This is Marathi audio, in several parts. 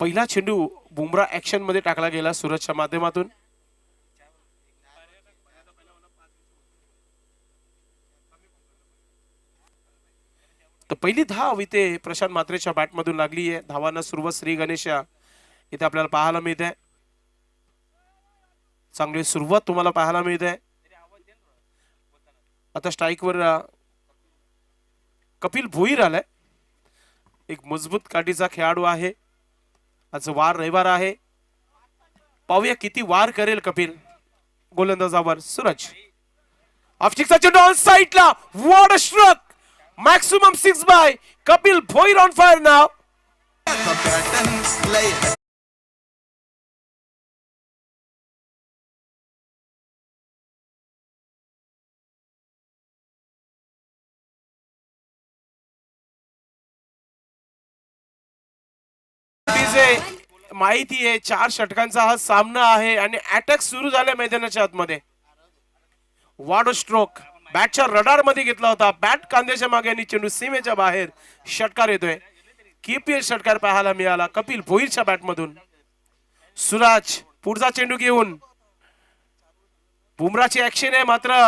पहिला चेंडू बुमरा ऍक्शन मध्ये टाकला गेला सूरजच्या माध्यमातून. तर पहिली धाव इथे प्रशांत म्हात्रेच्या बॅट मधून लागली आहे. धावांना सुरुवात श्री गणेशा इथे आपल्याला पाहायला मिळते. चांगली सुरुवात तुम्हाला पाहायला मिळते. आता स्ट्राइक वर कपिल भोईर आलाय. एक मजबूत काठीचा खेळाडू आहे. आज वार रविवार आहे. पाहूया किती वार करेल कपिल गोलंदाजावर. सूरज ऑफस्टिकचा चेंडू ऑन साइडला. What a stroke. Maximum 6 by Kapil Bhoir on fire नाव. माहिती आहे 4 षटकांचा हा सामना आहे आणि अटॅक सुरू झाले मैदानाच्या आतमध्ये. What a stroke. बॅटच्या रडार मध्ये घेतला होता. बॅट कांद्याच्या मागे आणि चेंडू सीमेच्या बाहेर. षटकार येतोय. केपीएल षटकार पाहायला मिळाला कपिल भोईरच्या बॅट मधून. सूरज पुढचा चेंडू घेऊन. बुमराची ऍक्शन आहे मात्र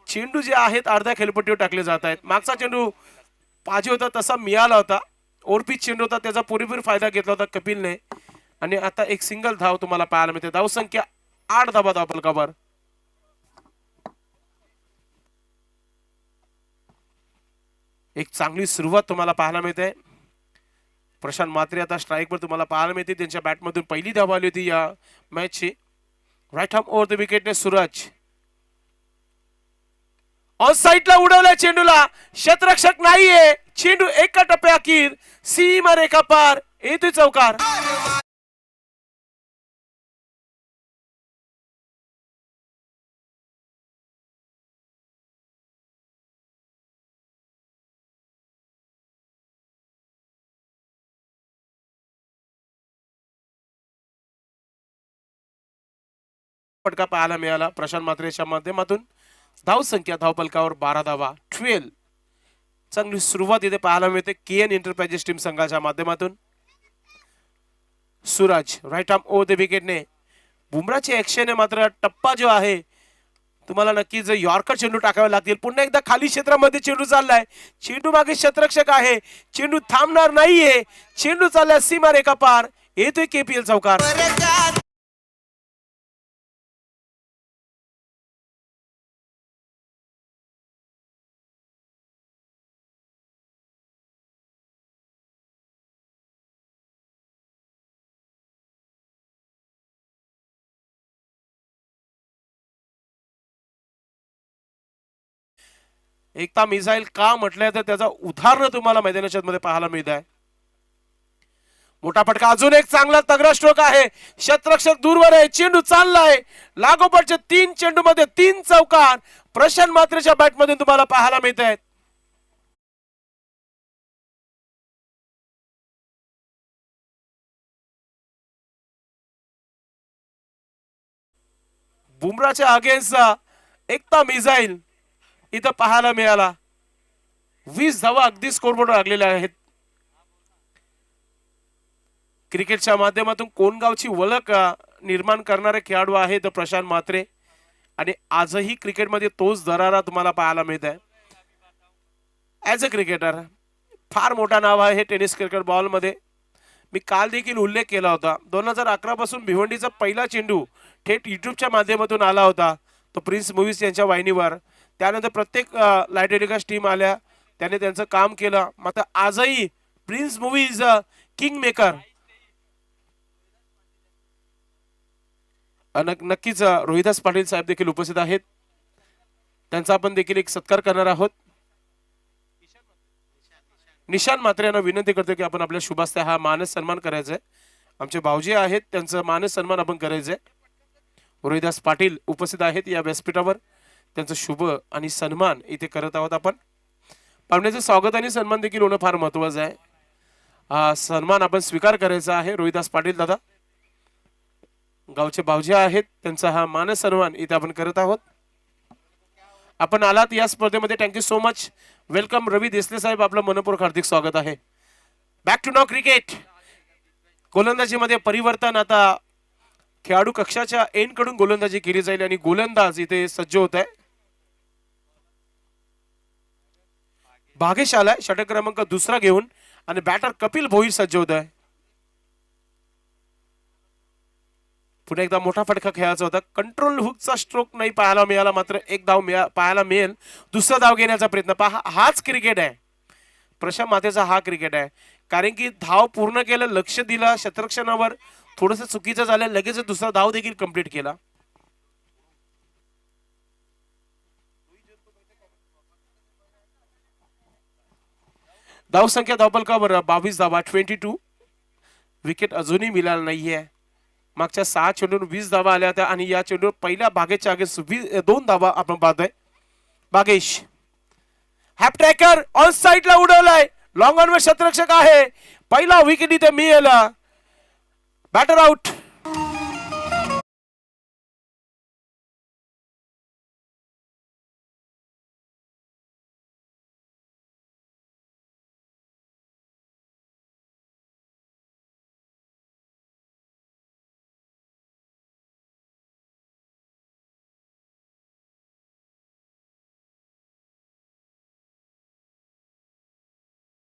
चेंडू जे आहेत अर्ध्या खेळपट्टीवर टाकले जात आहेत. मागचा चेंडू पाहिजे होता तसा मिळाला होता. ओरपीच चेंडू होता. त्याचा पुरेपूर फायदा घेतला होता कपिलने आणि आता एक सिंगल धाव तुम्हाला पाहायला मिळते. धाव संख्या 8 धावा धावफलकावर. एक चांगली सुरुवात तुम्हाला पाहायला मिळते. प्रशांत म्हात्रे आता स्ट्राइक वर तुम्हाला पाहायला मिळते. त्यांच्या बॅट मधून पहिली धाव आली होती या मॅचची. राईट आर्म ओव्हर द विकेटने सूरज ऑन साइडला उडवलाय चेंडूला. क्षेत्ररक्षक नाहीये. चेंडू एका टप्प्या अखेर सीमा रेखा पार. येतोय चौकार. फटका पाहायला मिळाला प्रशांत म्हात्रेच्या माध्यमातून. धाव संख्या धावफलकावर 12 धावा 12. चांगली सुरुवात इथे पाहायला मिळते केएन एंटरप्राइजेस टीम संघाच्या माध्यमातून. Suraj right arm over the विकेटने. बुमराची ऍक्शन आहे मात्र टप्पा जो आहे तुम्हाला नक्कीच यॉर्कर चेंडू टाकावे लागतील. पुन्हा एकदा खाली क्षेत्रामध्ये चेंडू चाललाय. चेंडू मागे क्षेत्ररक्षक आहे. चेंडू थांबणार नाहीये. चेंडू चाललाय सीमा रेखा पार. येतोय केपीएल चौकार. एकता मिसाईल का म्हटलंय तर त्याचा उदाहरण तुम्हाला मैदानाच्या मध्ये पाहायला मिळत आहे. मोठा फटका. अजून एक चांगला तगडा स्ट्रोक आहे. क्षेत्ररक्षक दूरवर आहे. चेंडू चाललाय. लागोपाठच्या 3 चेंडू मध्ये 3 चौकार प्रशांत म्हात्रेच्या बॅट मधून तुम्हाला पाहायला मिळत आहेत. बुमराच्या अगेन्स्टचा एकता मिसाईल इथं पाहायला मिळाला. 20 धावा अगदी स्कोरबोर्ड लागलेल्या आहेत. क्रिकेटच्या माध्यमातून कोणगावची ओळख निर्माण करणारे खेळाडू आहेत प्रशांत म्हात्रे आणि आजही क्रिकेटमध्ये तोच दरारा तुम्हाला पाहायला मिळत आहे. ऍज अ क्रिकेटर फार मोठा नाव आहे हे टेनिस क्रिकेट बॉल मध्ये. मी काल देखील उल्लेख केला होता. 2011 पासून भिवंडीचा पहिला चेंडू थेट युट्यूबच्या माध्यमातून आला होता तो प्रिन्स मूव्हीज यांच्या वाहिनीवर. त्यानंतर प्रत्येक लाईट टेलिकास्ट टीम आल्या. त्याने त्यांचं काम केलं. मात्र आजही प्रिन्स मूव्हीज किंग मेकर नक्कीच रोहिदास पाटील साहेब देखील उपस्थित आहेत. त्यांचा आपण देखील एक सत्कार करणार आहोत. निशांत म्हात्रे यांना विनंती करतो की आपण आपल्या शुभास्ते हा मानस सन्मान करायचा आहे. आमचे भाऊजी आहेत त्यांचं मानस सन्मान आपण करायचंय. रोहिदास पाटील उपस्थित आहेत या व्यासपीठावर. त्यांचं शुभ आणि सन्मान इथे करत आहोत आपण. पाहुण्याचं स्वागत आणि सन्मान देखील होणं फार महत्वाचं आहे. हा सन्मान आपण स्वीकार करायचा आहे. रोहिदास पाटील दादा गावचे भाऊजी आहेत त्यांचा हा मानस सन्मान इथे आपण करत आहोत. आपण आलात या स्पर्धेमध्ये. Thank you so much. Welcome Ravi Desale साहेब. आपलं मनपूर्वक हार्दिक स्वागत आहे. बॅक टू नाव क्रिकेट. गोलंदाजीमध्ये परिवर्तन, आता खेळाडू कक्षाच्या एंड कडून गोलंदाजी केली जाईल आणि गोलंदाज इथे सज्ज होत आहे. भागेश आलाय षटक क्रमांक दुसरा घेऊन आणि बॅटर कपिल भोईर सज्ज होत आहे. पुन्हा एकदा मोठा फटका खेळायचा होता. कंट्रोल हुकचा स्ट्रोक नाही पाहायला मिळाला, मात्र एक धाव पाहायला मिळेल. दुसरा धाव घेण्याचा प्रयत्न पहा. हाच क्रिकेट आहे, प्रशांत मातेचा हा क्रिकेट आहे. कारण की धाव पूर्ण केलं, लक्ष दिलं क्षेत्ररक्षणावर, थोडस चुकीचं झालं, लगेच दुसरा धाव देखील कंप्लीट केला. धाव संख्या धावपलकावर 22 धावा, 22. विकेट अजूनही मिळाला नाहीये. मागच्या 6 चेंडूंवर 20 धावा आल्या होत्या आणि या चेंडूवर पहिल्या भागेच्या आगे 2 धावा आपण पाहतोय. भागेश हॅपट्रॅकर ऑन साइडला उडवलाय, लॉंग ऑन वर क्षेत्ररक्षक आहे. पहिला विकेट इथे मिळाला. Batter out.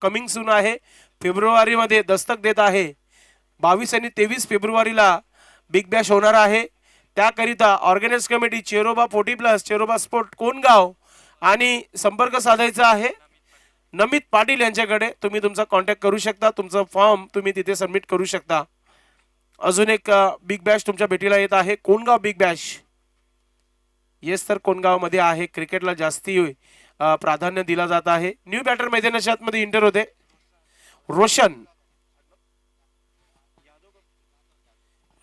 कमिंग सून आहे, फेब्रुवारी मध्ये दस्तक देत आहे. 22 आणि 23 फेब्रुवारीला बिग बॅश होणार आहे. त्याकरिता ऑर्गनाइज कमिटी चेरोबा 40+ चेरोबा स्पोर्ट कोणगाव आणि संपर्क साधायचा आहे नमित पाटील यांच्याकडे. तुम्ही तुमचा कॉन्टॅक्ट करू शकता, तुमचा फॉर्म तुम्ही तिथे सबमिट करू शकता. अजून एक बिग बॅश तुमच्या भेटीला येत आहे, कोणगाव बिग बॅश. येस तर कोणगाव मध्ये आहे. क्रिकेटला जास्ती प्राधान्य दिला जात आहे. न्यू बॅटर मैदानाच्या आतमध्ये इंटर होते.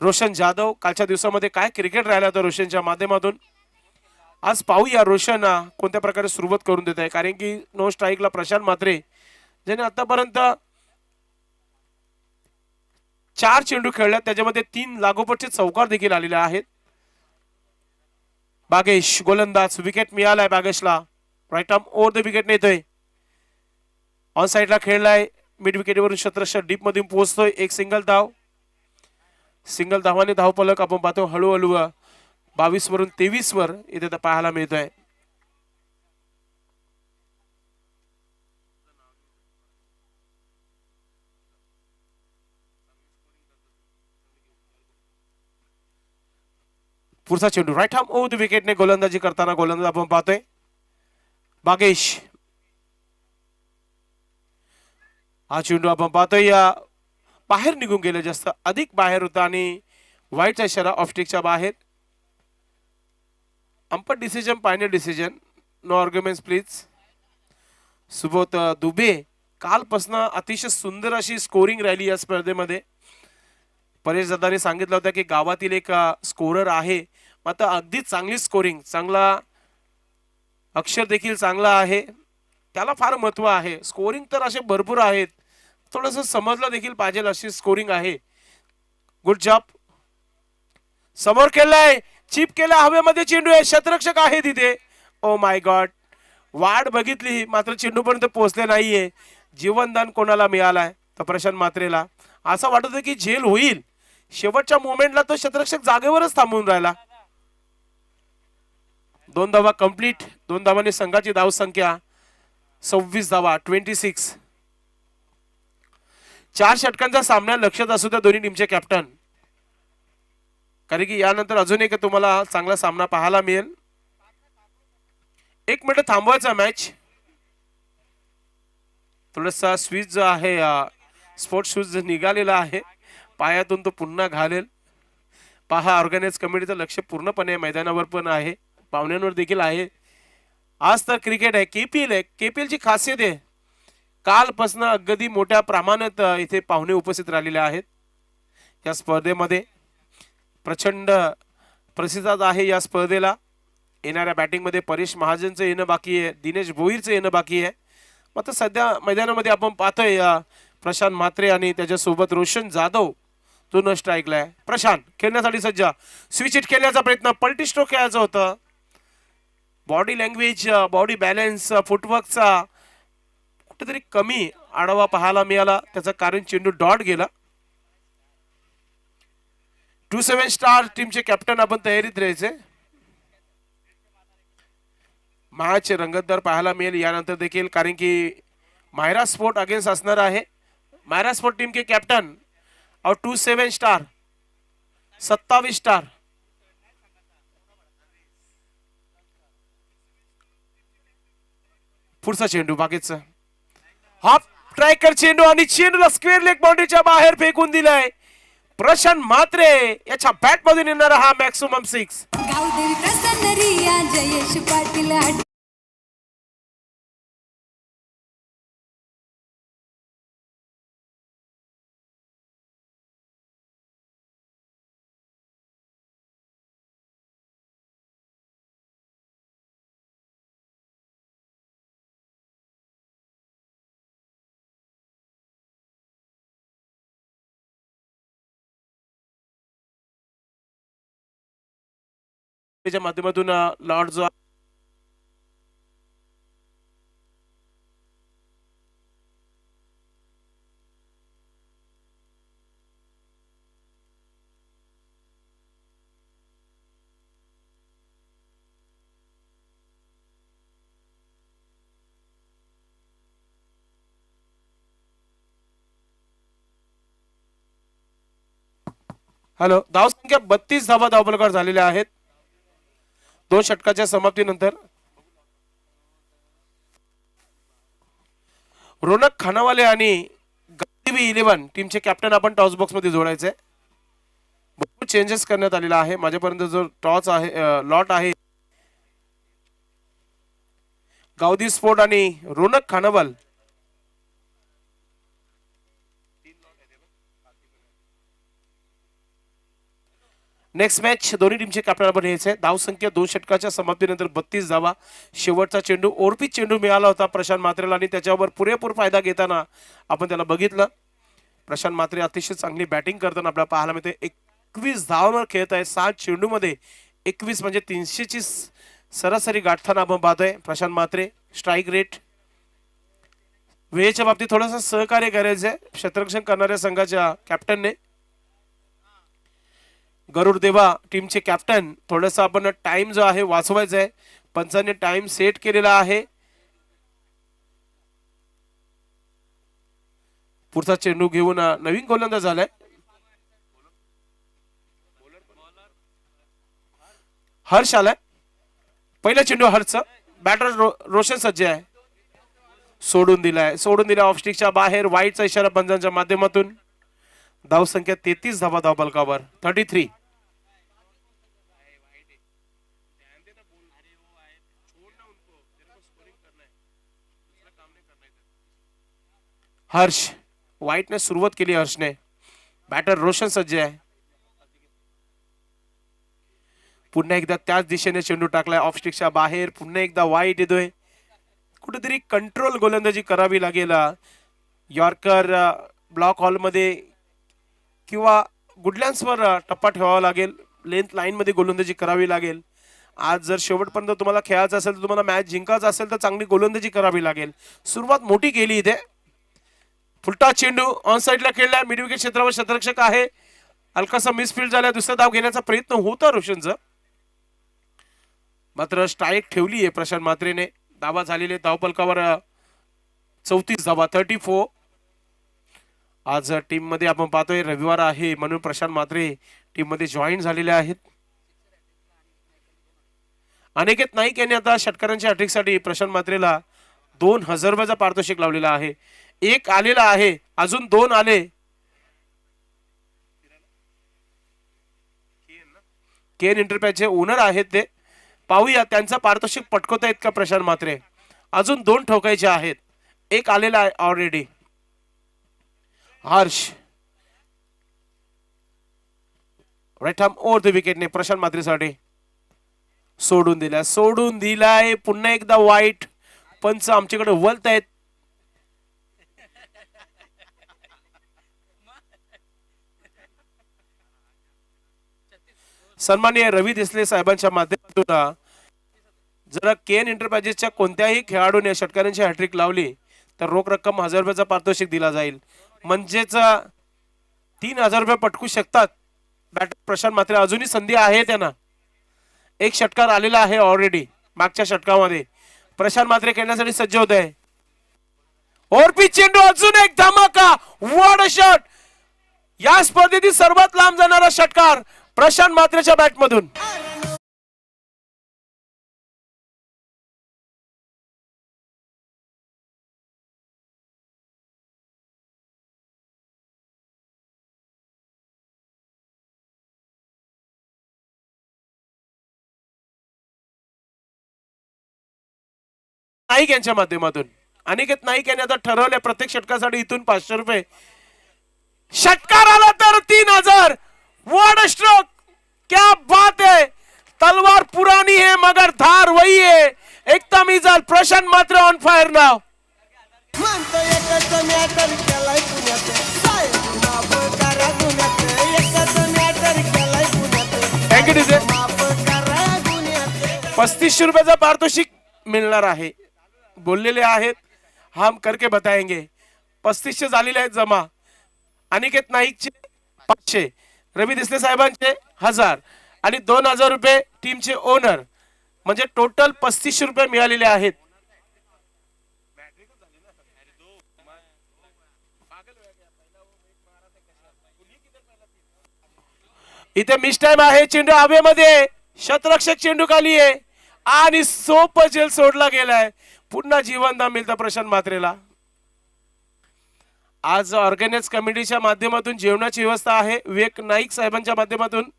रोशन जाधव. कालच्या दिवसामध्ये काय क्रिकेट राहिला होता रोशनच्या माध्यमातून. आज पाहूया रोशन कोणत्या प्रकारे सुरुवात करून देत आहे. कारण की नो स्ट्राईकला प्रशांत म्हात्रे ज्याने आतापर्यंत 4 चेंडू खेळल्या, त्याच्यामध्ये 3 लागोपाठचे चौकार देखील आलेले आहेत. बागेश गोलंदाज. विकेट मिळालाय बागेशला. Right arm over the wicket नेतोय. ऑन साइडला खेळलाय, मिड विकेटवरून क्षेत्ररक्षक डीप मध्ये पोहोचतोय. एक सिंगल धाव. सिंगल धावाने धावफलक आपण पाहतो हळूहळू 22 वरून 23 वर इथे पाहायला मिळतोय. पुढचा चेंडू राईट आर्म ओव्हर द विकेटने गोलंदाजी करताना गोलंदाज आपण पाहतोय बागेश. हा चेंडू आपण पाहतोय या बाहेर निघून गेले, जास्त अधिक बाहेर होता आणि वाईटचा इशारा ऑफस्टिकच्या बाहेर. Umpire decision, final decision, no arguments please. Subodh Dubey. कालपासून अतिशय सुंदर अशी स्कोरिंग राहिली या स्पर्धेमध्ये. परेश दादाने सांगितलं होतं की गावातील एक स्कोरर आहे, मात्र अगदी चांगली स्कोरिंग, चांगला अक्षर देखील चांगला आहे, त्याला फार महत्व आहे. स्कोरिंग तर असे भरपूर आहेत, थोडस समजलं देखील पाहिजे अशी स्कोरिंग आहे. Good job. समोर केलाय, चिप केला, हवेमध्ये चेंडू आहे, क्षेत्ररक्षक आहे तिथे. ओ माय गॉड, वाट बघितली मात्र चेंडू पर्यंत पोहोचले नाहीये. जीवनदान कोणाला मिळालाय तर प्रशांत म्हात्रेला. असं वाटत की झेल होईल, शेवटच्या मोमेंटला तो क्षेत्ररक्षक जागेवरच थांबून राहिला. 2 धावा कंप्लीट. 2 धावांनी संघाची धाव संख्या 26 धावा, 26. 4 षटकांचा सामना लक्षात असू द्या दोन्ही टीमचे कॅप्टन, कारण की यानंतर अजून एक तुम्हाला चांगला सामना पाहायला मिळेल. 1 मिनिट थांबवायचा मॅच. थोडासा स्विच जो आहे स्पोर्ट्स शूज निघालेला आहे, पायातून तो पुन्हा घालेल. पहा ऑर्गनाइज कमिटीचं लक्ष पूर्णपणे मैदानावर पण आहे, पाहुण्यांवर देखील आहे. आज तर क्रिकेट आहे, केपीएल आहे. केपीएल ची खासियत आहे, कालपासून अगदी मोठ्या प्रमाणात इथे पाहुणे उपस्थित राहिलेले आहेत. या स्पर्धेमध्ये प्रचंड प्रतिसाद आहे या स्पर्धेला. येणाऱ्या बॅटिंग मध्ये परेश महाजनचं येणं बाकी आहे, दिनेश भोईरचं येणं बाकी आहे. मात्र सध्या मैदानामध्ये आपण पाहतोय प्रशांत म्हात्रे आणि त्याच्यासोबत रोशन जाधव तो न स्ट्राईकला आहे. प्रशांत खेळण्यासाठी सज्ज. स्विच हिट खेळण्याचा प्रयत्न, पलटी स्ट्रोक खेळायचं होतं. बॉडी लँग्वेज, बॉडी बॅलन्स, फुटवर्कचा कुठेतरी कमी आढावा पाहायला मिळाला. त्याचं कारण चेंडू डॉट गेला. 27 स्टार टीमचे कॅप्टन आपण तयारीत राहायचे. मॅच रंगतदार पाहायला मिळेल यानंतर देखील, कारण की मायरा स्पोर्ट अगेन्स्ट असणार आहे. मायरा स्पोर्ट टीम के कॅप्टन और 27 स्टार 27 स्टार. पुढचा चेंडू बागेचा हाफ स्ट्रायकर चेंडू आणि चेंडूला स्क्वेअर लेग बाउंड्रीच्या बाहेर फेकून दिलाय प्रशांत म्हात्रे. याच्या बॅट मधून येणारा हा मॅक्सिमम 6. गावदेवी प्रसन्न रिया जयेश पाटील. त्याच्या माध्यमातून लॉर्ड जो हॅलो, धावसंख्या 32 धावा धावफलकावर झालेल्या आहेत 2 षटकाच्या समाप्तीनंतर. रोनक खानावाले आणि गावदेवी 11 टीमचे कॅप्टन आपण टॉस बॉक्स मध्ये जोडायचे. भरपूर चेंजेस करण्यात आलेला आहे. माझ्यापर्यंत जो टॉस आहे लॉट आहे गावदेवी स्पोर्ट आणि रोनक खानावाल. नेक्स्ट मॅच दोन्ही टीमचे कॅप्टन आपण घ्यायचे. धावसंख्या 2 षटकाच्या समाप्तीनंतर 32 धावा. शेवटचा चेंडू ओरपीत चेंडू मिळाला होता प्रशांत म्हात्रेला आणि त्याच्यावर पुरेपूर फायदा घेताना आपण त्याला बघितलं. प्रशांत म्हात्रे अतिशय चांगली बॅटिंग करताना आपल्याला पाहायला मिळते. 21 धावांवर खेळत आहे. 7 चेंडू मध्ये 21 म्हणजे 300 ची सरासरी गाठताना आपण पाहतोय प्रशांत म्हात्रे. स्ट्राईक रेट वेळेच्या बाबतीत थोडंसं सहकार्य करायचंय क्षेत्ररक्षण करणाऱ्या संघाच्या कॅप्टनने. गरुड देवा टीमचे कॅप्टन थोडंसं आपण टाइम जो आहे वाचवायचा आहे. पंचांनी टाइम सेट केलेला आहे. पुढचा चेंडू घेऊन नवीन गोलंदाज झालाय हर्ष आलाय. पहिला चेंडू हर्ष. बॅटर रोशन सज्ज आहे. सोडून दिला ऑफ स्टिकच्या बाहेर. वाईटचा इशारा पंचांच्या माध्यमातून. धावसंख्या 33 धावा धावफलकावर 33. हर्ष वाईटने सुरुवात केली. हर्षने. बॅटर रोशन सज्ज आहे. पुन्हा एकदा त्याच दिशेने चेंडू टाकलाय ऑफ स्टिकच्या बाहेर. पुन्हा एकदा वाईट येतोय. कुठेतरी कंट्रोल गोलंदाजी करावी लागेल. यॉर्कर ब्लॉक हॉल मध्ये किंवा गुडलँड्सवर टप्पा ठेवावा लागेल. लेंथ लाईन मध्ये गोलंदाजी करावी लागेल. आज जर शेवटपर्यंत तुम्हाला खेळायचं असेल तर तुम्हाला मॅच जिंकायचं असेल तर चांगली गोलंदाजी करावी लागेल. सुरुवात मोठी केली इथे. फुलटा चेंडू ऑन साइडला खेळला. मिड विकेट क्षेत्रावर क्षेत्ररक्षक आहे. हलकासा मिसफील्ड झाला. दुसरा धाव घेण्याचा प्रयत्न होता रोशनचा, मात्र स्ट्राईक ठेवली आहे प्रशांत म्हात्रेने. धावा झालेले धावफलकावर 34 धावा 34. आज टीम मध्ये आपण पाहतोय रविवार आहे म्हणून प्रशांत म्हात्रे टीम मध्ये जॉईन झालेले आहेत. अनिकेत नाईक यांनी आता षटकारांच्या हॅट्रिकसाठी प्रशांत म्हात्रेला 2000 रुपयाचा पारितोषिक लावलेला आहे. एक आलेला आहे, अजून 2 आले. केन इंटरपॅचचे ओनर आहेत ते. पाहूया त्यांचा पारितोषिक पटकवतायत का प्रशांत म्हात्रे. अजून 2 ठोकायचे आहेत. एक आलेला आहे already. Harsh right arm over the विकेटने प्रशांत म्हात्रेसाठी. सोडून दिलाय. पुन्हा एकदा वाईट. पंच आमच्याकडे वलत आहेत. सन्माननीय रवी देसले साहेबांच्या माध्यमातून जर केन एंटरप्राइजेसच्या कोणत्याही खेळाडूने षटकारांची हॅट्रिक लावली तर रोख रक्कम 1000 रुपयाचा पारितोषिक दिला जाईल. म्हणजेच 3000 रुपये पटकू शकतात बॅटर प्रशांत मात्रे अजूनही संधी आहे त्यांना. एक षटकार आलेला आहे ऑलरेडी मागच्या षटकामध्ये. प्रशांत मात्रे खेळण्यासाठी सज्ज होत आहे. ओरपी चेंडू अजून एक धमाका. What a shot. या स्पर्धेतील सर्वात लांब जाणारा षटकार प्रशांत मात्रेच्या बॅटमधून. नाईक यांच्या माध्यमातून. अनिकेत नाईक यांनी आता ठरवले प्रत्येक षटकासाठी इथून 500 रुपये. षटकार आला तर 3000. What a stroke. क्या बात है. तलवार पुरानी है मगर धार वही है. एकता मिसाल. प्रशांत मात्रे ऑन फायर नाव. Thank you DJ. 3500 रुपयाचा पारितोषिक मिळणार आहे. बोललेले आहेत हम करके बताएंगे. 3500 झालेले आहेत जमा. अनिकेत नाईकचे 500, रवी देसले साहेबांचे 1000 आणि 2000 रुपये टीमचे ओनर, म्हणजे टोटल 3500 रुपये मिळालेले आहेत. इथे मिस टाइम आहे. चेंडू हवेमध्ये. शतरक्षक चेंडू खाली आहे आणि सोप जेल सोडला गेलाय. पुन्हा जीवनदान मिळतं प्रशांत मात्रेला. आज ऑर्गनाइज कमिटीच्या माध्यमातून जेवणाची व्यवस्था आहे. विवेक नाईक साहेबांच्या माध्यमातून,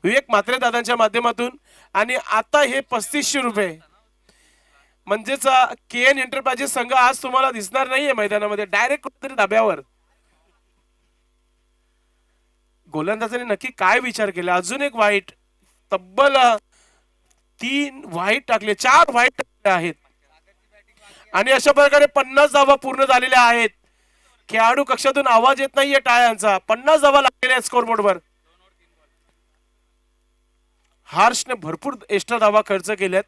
विवेक मात्रे दादांच्या माध्यमातून. आणि आता हे 3500 रुपये म्हणजेच केएन एंटरप्राइजेस संघ आज तुम्हाला दिसणार नाहीये मैदानामध्ये. डायरेक्ट कुठेतरी धाब्यावर. गोलंदाजाने नक्की काय विचार केला. अजून एक वाईट. तब्बल 3 वाईट टाकले, 4 वाईट टाकले आहेत आणि अशा प्रकारे 50 धावा पूर्ण झालेल्या आहेत. खेळाडू कक्षातून आवाज येत नाहीये टाळ्यांचा. 50 धावा लागलेल्या आहेत स्कोर बोर्डवर. हर्षने भरपूर एक्स्ट्रा धावा खर्च केल्यात.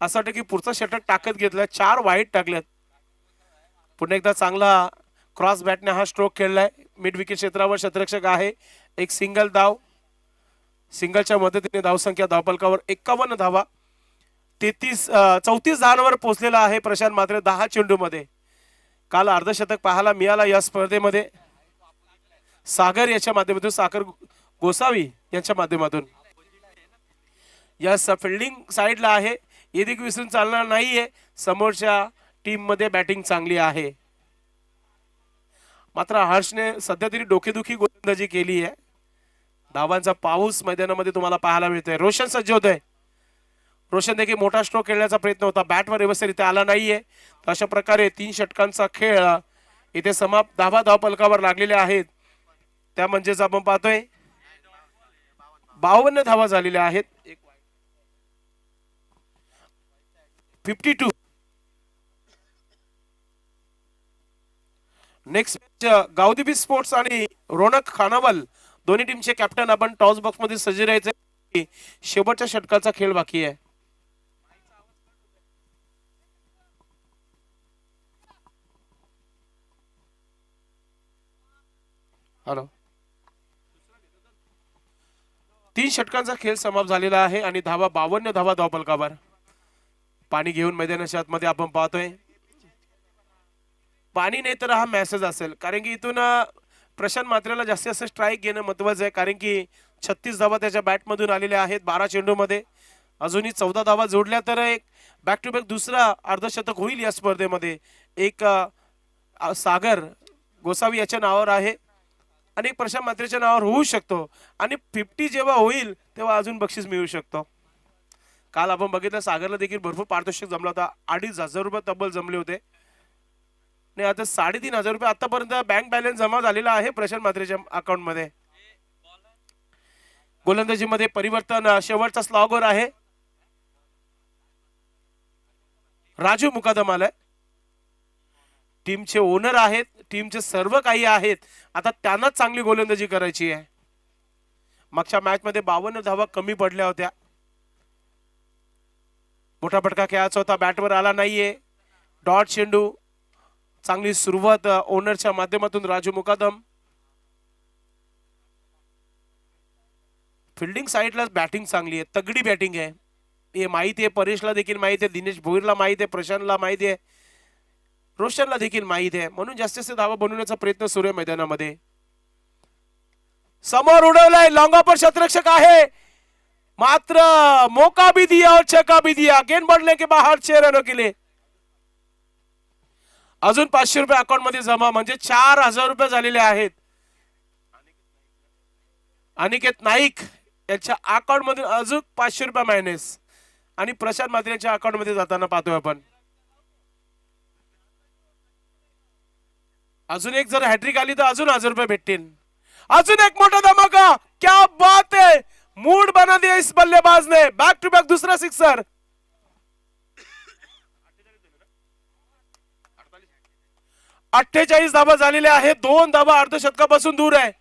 असं वाटतं की पुढचा षटक टाकत घेतलाय. 4 वाईट टाकल्यात. पुन्हा एकदा चांगला क्रॉस बॅटने हा स्ट्रोक खेळलाय. मिड विकेट क्षेत्रावर शतरक्षक आहे. एक सिंगल धाव. सिंगलच्या मदतीने धावसंख्या धावफलकावर 51 धावा. 34 धावांवर पोहोचलेला आहे प्रशांत मात्रे 10 चेंडू मध्ये. काल अर्धशतक पाहायला मिळाला या स्पर्धेमध्ये. सागर याच्या माध्यमातून, सागर गोसावी यांच्या माध्यमातून. या फिल्डिंग साइडला आहे. एदिक विसरून चालणार नाहीये. समोरच्या टीम मध्ये बॅटिंग चांगली आहे. मात्र हर्षने सध्या तरी डोकेदुखी गोलंदाजी केली आहे. धावांचा पाऊस मैदानामध्ये तुम्हाला पाहायला मिळतोय. रोशन सज्ज होतोय. रोशन देखील मोठा स्ट्रोक खेळण्याचा प्रयत्न होता. बॅटवर व्यवस्थित आला नाहीये. तर अशा प्रकारे 3 षटकांचा खेळ इथे समाप्त. धावफलकावर लागलेले आहेत. त्या म्हणजेच आपण पाहतोय 52 धावा झालेल्या आहेत. 52. नेक्स्ट मॅच गावदेवी स्पोर्ट्स आणि रोनक खानावल दोन्ही टीमचे कॅप्टन. आपण टॉस बॉक्स मध्ये सज्ज राहायचे. शेवटच्या षटकाचा खेळ बाकी आहे. हॅलो. 3 षटकांचा खेळ समाप्त झालेला आहे आणि 52 धावा धावफलकावर. पाणी घेऊन मैदानाच्या आतमध्ये आपण पाहतोय. पाणी नाही तर हा मेसेज असेल, कारण की इथून प्रशांत मात्रेला जास्तीत जास्त स्ट्राईक घेणं महत्वाचं आहे. कारण की 36 धावा त्याच्या बॅटमधून आलेल्या आहेत 12 चेंडू मध्ये. अजूनही 14 धावा जोडल्या तर एक बॅक टू बॅक दुसरा अर्धशतक होईल या स्पर्धेमध्ये. एक सागर गोसावी याच्या नावावर आहे आणि एक प्रशांत मात्रेच्या नावावर होऊ शकतो. आणि 50 जेव्हा होईल तेव्हा अजून बक्षीस मिळू शकतो. काल आपण बघितलं सागरला देखील भरपूर पारितोषिक जमला होता. 2500 रुपये तब्बल जमले होते. आणि आता 3500 रुपये आतापर्यंत बँक बॅलन्स जमा झालेला आहे प्रशांत मात्रेच्या अकाउंट मध्ये. गोलंदाजी मध्ये परिवर्तन. शेवटचा स्लॉगर आहे. राजू मुकादम आलाय. टीमचे ओनर आहेत. टीमचे सर्व काही आहेत. आता त्यांनाच चांगली गोलंदाजी करायची आहे. मागच्या मॅच मध्ये 52 धावा कमी पडल्या होत्या. मोठा फटका खेळायचा होता. बॅटवर आला नाहीये. डॉट चेंडू. चांगली सुरुवात ओनरच्या माध्यमातून राजू मुकादम. फिल्डिंग साईडला बॅटिंग चांगली आहे, तगडी बॅटिंग आहे. हे माहिती आहे, परेशला देखील माहिती आहे, दिनेश भोईरला माहिती आहे, प्रशांतला माहिती आहे, रोशनला देखील माहिती आहे. म्हणून जास्तीत जास्त धावा बनवण्याचा प्रयत्न सुरू आहे मैदानामध्ये. समोर उडवलाय, लॉंगा पर शतरक्षक आहे, मात्र मौका भी दिया और छक्का भी दिया. गेंद बढ़ने के बाहर 6 रनों के लिए. अजून 500 रुपये अकाउंट मध्ये जमा, म्हणजे 4000 रुपये झालेले आहेत. अनिकेत नाईक यांच्या अकाउंट मध्ये अजून 500 रुपये मायनस, आणि प्रशांत मात्रे यांच्या अकाउंट मध्ये जाताना पाहतोय आपण. अजून एक जर हॅट्रिक आली तर अजून 1000 रुपये भेटतील. अजून एक मोठा धमाका, क्या बात है, मूड बना दिया इस बल्लेबाज ने. बैक टू बैक दूसरा सिक्सर. 48 धावा झालेल्या आहेत, 2 धावा अर्धशतकापासून दूर आहे.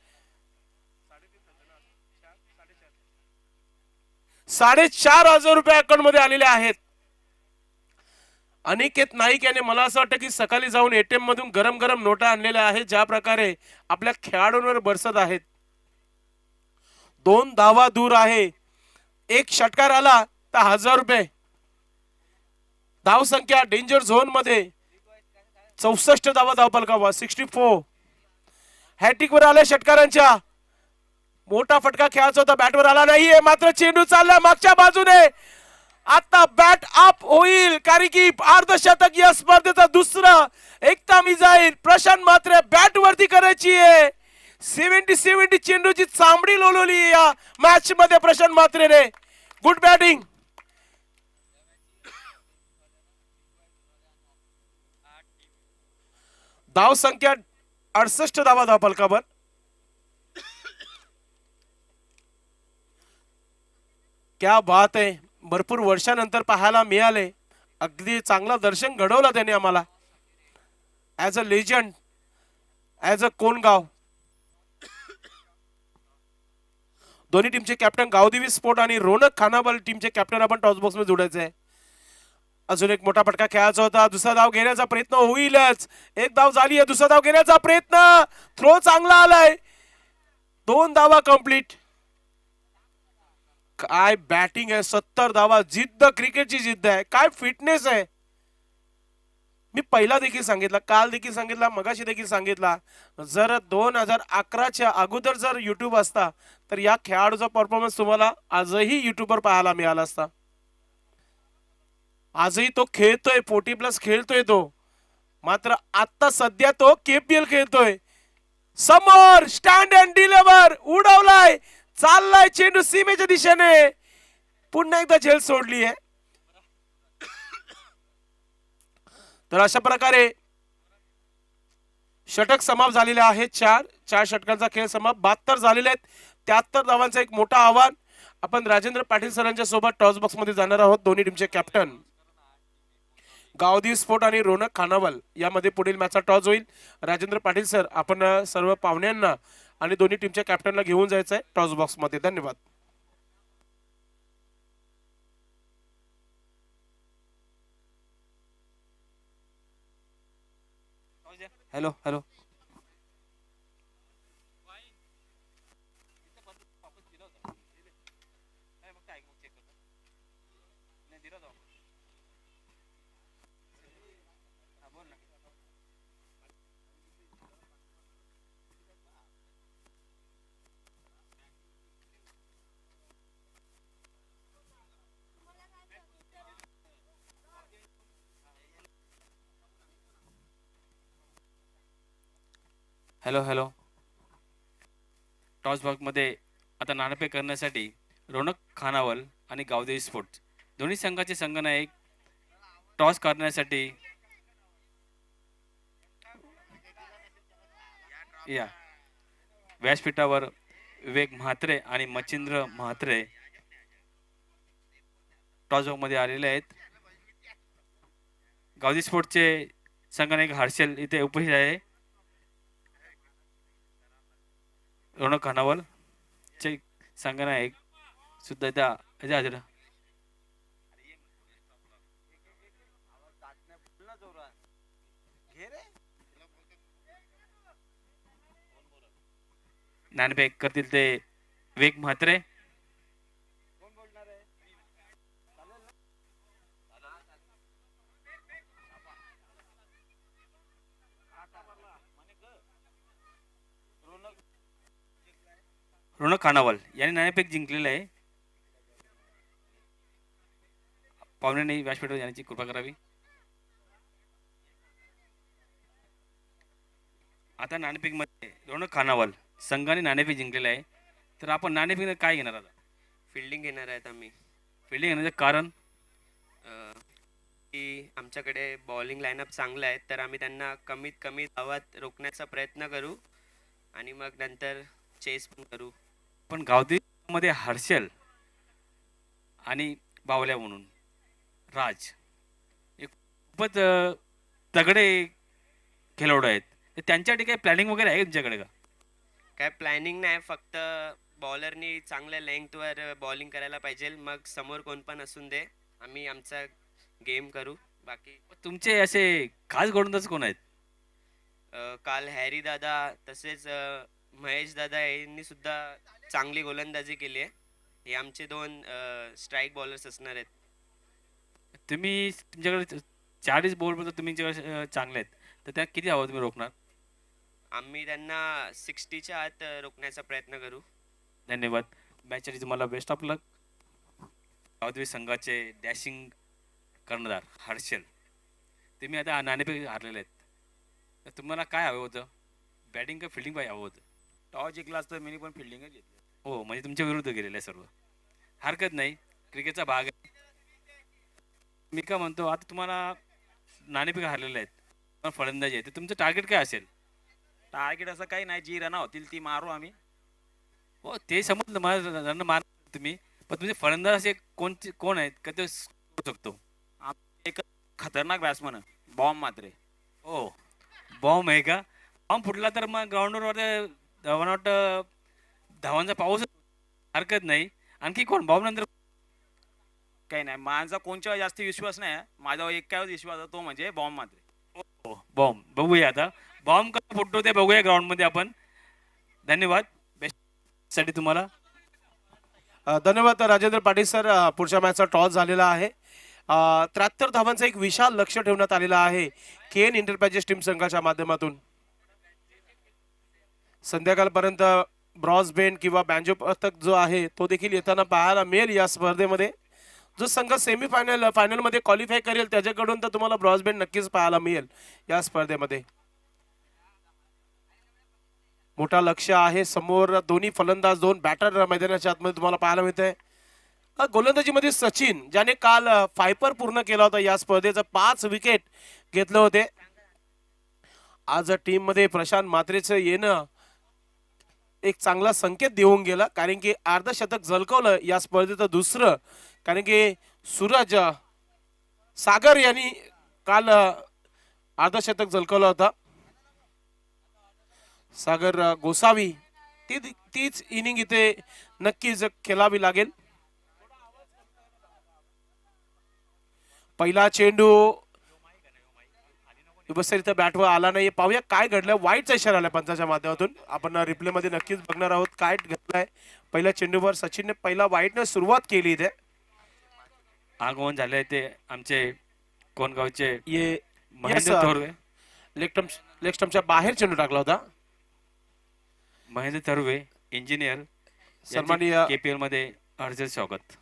4500 रुपये अकाउंट मध्ये आलेले आहेत. अनिकेत नाईक याने मला असं वाटतं की सकाळी जाऊन एटीएम मधून गरम गरम नोटा आणलेल्या आहेत, ज्या प्रकारे आपल्या खेळाडूंवर बरसत आहेत. 2 धावा दूर आहे. एक षटकार आला तर 1000 रुपये. धाव संख्या डेंजर झोन मध्ये 64 धावा धावफलकावर 64. हॅट्रिक वर आल्या षटकारांच्या. मोठा फटका खेळायचा होता, बॅटवर आला नाहीये, मात्र चेंडू चालला मागच्या बाजूने. आता बॅट अप होईल, कारण की अर्धशतक या स्पर्धेचा दुसरा एकता मिसाईल प्रशांत मात्रे बॅट वरती करायची आहे. 70 चेंडूची चांबडी लोलवली या मॅच मध्ये प्रशांत मात्रेने. Good batting. धाव संख्या 68 धावा धावफलकावर. क्या बात आहे, भरपूर वर्षानंतर पाहायला मिळाले. अगदी चांगला दर्शन घडवलं त्याने आम्हाला. As a legend, as a Kongaon. दोन्ही टीमचे कॅप्टन गावदेवी स्पोर्ट आणि रोनक खानाबल टीमचे कॅप्टन आपण टॉस बॉक्स मध्ये जोडायचे आहे. अजून एक मोठा फटका खेळायचा होता, दुसरा धाव घेण्याचा प्रयत्न होईलच. एक धाव झाली आहे, दुसरा धाव घेण्याचा प्रयत्न, थ्रो चांगला आलाय. 2 धावा कंप्लीट. काय बॅटिंग आहे, 70 धावा. जिद्द, क्रिकेटची जिद्द आहे, काय फिटनेस आहे. मी पहिला देखील सांगितला, काल देखील सांगितला, मगाशी देखील सांगितला, जर 2011च्या अगोदर जर युट्यूब असता तर या खेळाडूचा परफॉर्मन्स तुम्हाला आजही युट्यूबवर पाहायला मिळाला असता. आजही तो खेळतोय, 40+ खेळतोय तो, मात्र आता सध्या तो केपीएल खेळतोय. समोर स्टँड अँड डिलिव्हर, उडवलाय, चाललाय चेंडू सीमेच्या दिशेने. पुन्हा एकदा झेल सोडली आहे. तर अशा प्रकारे षटक समाप्त झालेले आहेत. 4 षटकांचा खेळ समाप्त. 72 झालेले आहेत. 73 धावांचं एक मोठं आव्हान. आपण राजेंद्र पाटील सरांच्या सोबत टॉस बॉक्स मध्ये जाणार आहोत. दोन्ही टीमचे कॅप्टन गावदेवी स्पोर्ट आणि रोनक खानावल यामध्ये पुढील मॅचचा टॉस होईल. राजेंद्र पाटील सर, आपण सर्व पाहुण्यांना आणि दोन्ही टीमच्या कॅप्टनला घेऊन जायचं आहे टॉस बॉक्स मध्ये. धन्यवाद. Hello hello. Hello hello. Toss बॉक्समध्ये आता नाणेफेक करण्यासाठी रोनक खानावल आणि गावदेवी स्पोर्ट्स दोन्ही संघाचे संघनायक टॉस करण्यासाठी या व्यासपीठावर विवेक म्हात्रे आणि मच्छिंद्र म्हात्रे टॉस बॉक्समध्ये आलेले आहेत. गावदेवी स्पोर्ट्सचे संघनायक हर्षल इथे उपस्थित आहे. रोनक खानावल चे संघनायक सुद्धा इथे हजर. नाणेफेक करतील ते विवेक म्हात्रे रोनक खानावल यांनी नाणेफेक जिंकलेलं आहे. पाहुण्यांनी व्यासपीठावर येण्याची कृपा करावी. आता नाणेफेकमध्ये रोनक खानावल संघाने नाणेफेक जिंकलेलं आहे. तर आपण नाणेफेक काय घेणार आता? फिल्डिंग घेणार आहेत आम्ही. फिल्डिंग घेण्याचं कारण अ, की आमच्याकडे बॉलिंग लाईनअप चांगला आहे, तर आम्ही त्यांना कमीत कमी धावात रोखण्याचा प्रयत्न करू आणि मग नंतर चेस पण करू. पण गावदेवीमध्ये हर्षल आणि बावल्या म्हणून राज हे खूपच तगडे खेळाडू आहेत. तर त्यांच्यासाठी काही प्लॅनिंग वगैरे आहे तुमच्याकडे का? काय प्लॅनिंग नाही, फक्त बॉलरनी चांगल्या लेंथवर बॉलिंग करायला पाहिजे. मग समोर कोण पण असून दे, आम्ही आमचा गेम करू. बाकी तुमचे असे खास गोलंदाज कोण आहेत? काल हॅरी दादा तसेच महेश दादा यांनी सुद्धा चांगली गोलंदाजी केली आहे. हे आमचे दोन स्ट्राईक बॉलर्स असणार आहेत. तुम्ही तुमच्याकडे 40 बॉलमध्ये तुमच्याकडे चांगले आहेत. तर त्या किती हवं तुम्ही रोखणार? आम्ही त्यांना 60च्या आत रोखण्याचा प्रयत्न करू. धन्यवाद. मॅचसाठी तुम्हाला बेस्ट ऑफ लक. गावदेवी संघाचे डॅशिंग कर्णधार हर्षल, तुम्ही आता नाणेफेक हारलेले आहेत. तर तुम्हाला काय हवं होतं? बॅटिंग का फिल्डिंग पाहिजे हवं होतं? टॉस जिंकला असतं मी पण फिल्डिंगच घेतली. हो, म्हणजे तुमच्या विरुद्ध गेलेलं आहे सर्व. हरकत नाही, क्रिकेटचा भाग आहे. मी काय म्हणतो, आता तुम्हाला नाणेफेक हारलेले आहेत, पण फलंदाजी आहे, तर तुमचं टार्गेट काय असेल? टार्गेट असं काही नाही, जी रन होतील ती मारू आम्ही. हो, ते समजलं मला, रन मार तुम्ही, पण तुमचे फलंदाज असे कोण आहेत का ते करू शकतो? एक खतरनाक बॅट्समन बॉम्ब मात्रे. हो, बॉम्ब आहे का? बॉम्ब फुटला तर मग ग्राउंडवर धावांट धावांचा पाऊस. हरकत नाही. आणखी कोण बॉम्ब नंतर? काही नाही, माझा कोणच्यावर जास्त विश्वास नाही. माझ्यावर एकावर विश्वास आहे, तो म्हणजे बॉम्ब मात्रे. हो, बॉम्ब बघूया आता. बॉम्ब कसा फुटतो ते बघूया ग्राउंडमध्ये आपण. धन्यवाद. बेस्ट साठी तुम्हाला. धन्यवाद राजेंद्र पाटील सर. पुढच्या मॅचचा टॉस झालेला आहे. 73 धावांचा एक विशाल लक्ष ठेवण्यात आलेला आहे केन इंटरप्राइजेस टीम संघाच्या माध्यमातून. संध्याकाळपर्यंत ब्रॉसबेंड किंवा बँजो पथक जो आहे तो देखील येताना पाहायला मिळेल या स्पर्धेमध्ये. जो संघ फायनल मध्ये क्वालिफाय करेल त्याच्याकडून तर तुम्हाला ब्रॉसबेंड नक्कीच पाहायला मिळेल या स्पर्धेमध्ये. मोठा लक्ष आहे समोर. दोन्ही फलंदाज, दोन बॅटर मैदानाच्या आतमध्ये तुम्हाला पाहायला मिळतंय. गोलंदाजीमध्ये सचिन, ज्याने काल फायपर पूर्ण केला होता या स्पर्धेचा, 5 विकेट घेतले होते. आज टीम मध्ये प्रशांत म्हात्रेचं येणं एक चांगला संकेत देऊन गेला, कारण की अर्धशतक झळकवलं या स्पर्धेचं दुसरं. कारण की सूरज सागर यांनी काल अर्धशतक झळकवलं होता. सागर गोसावी तीच इनिंग इथे नक्कीच खेळावी लागेल. पहिला चेंडू इथं बॅटवर आला नाही. पाहूया काय घडलं. वाईटचा इशारा आला पंचाच्या माध्यमातून. आपण रिप्ले मध्ये नक्कीच बघणार आहोत काय घडलंय. पहिल्या चेंडूवर सचिनने पहिला वाईटने सुरुवात केली इथे. आगमन झाले ते आमचे कोणगावचे ये महेंद्र थोरवे. लेग स्टंपच्या बाहेर चेंडू टाकला होता. महेंद्र थोरवे इंजिनियर सन्माननीय केपीएल मध्ये अर्जल स्वागत.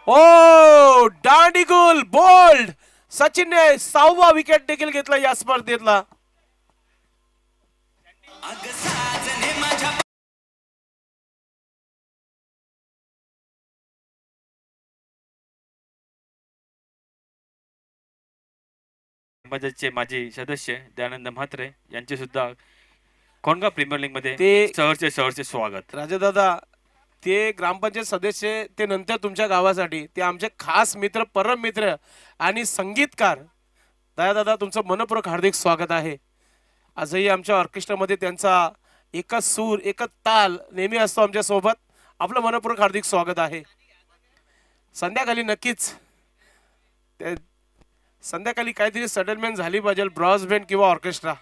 ओ डांडिगुल बोल्ड. सचिनने 6वा विकेट देखील घेतला या स्पर्धेतला. बजाजचे माजी सदस्य दयानंद म्हात्रे यांचे सुद्धा कोणगाव प्रीमियर लीग मध्ये ते सहर्ष स्वागत. राजेदादा, ते ग्रामपंचायत सदस्य ते नंतर तुमच्या गावासाठी, ते आमचे खास मित्र, परम मित्र आणि संगीतकार दयादादा, तुमचं मनपूर्वक हार्दिक स्वागत आहे. आजही आमच्या ऑर्केस्ट्रामध्ये त्यांचा एकच सूर, एकच ताल नेहमी असतो आमच्या सोबत. आपलं मनपूर्वक हार्दिक स्वागत आहे. संध्याकाळी नक्कीच संध्याकाळी काहीतरी सेटलमेंट झाली पाहिजे, ब्रॉस बँड किंवा ऑर्केस्ट्रा.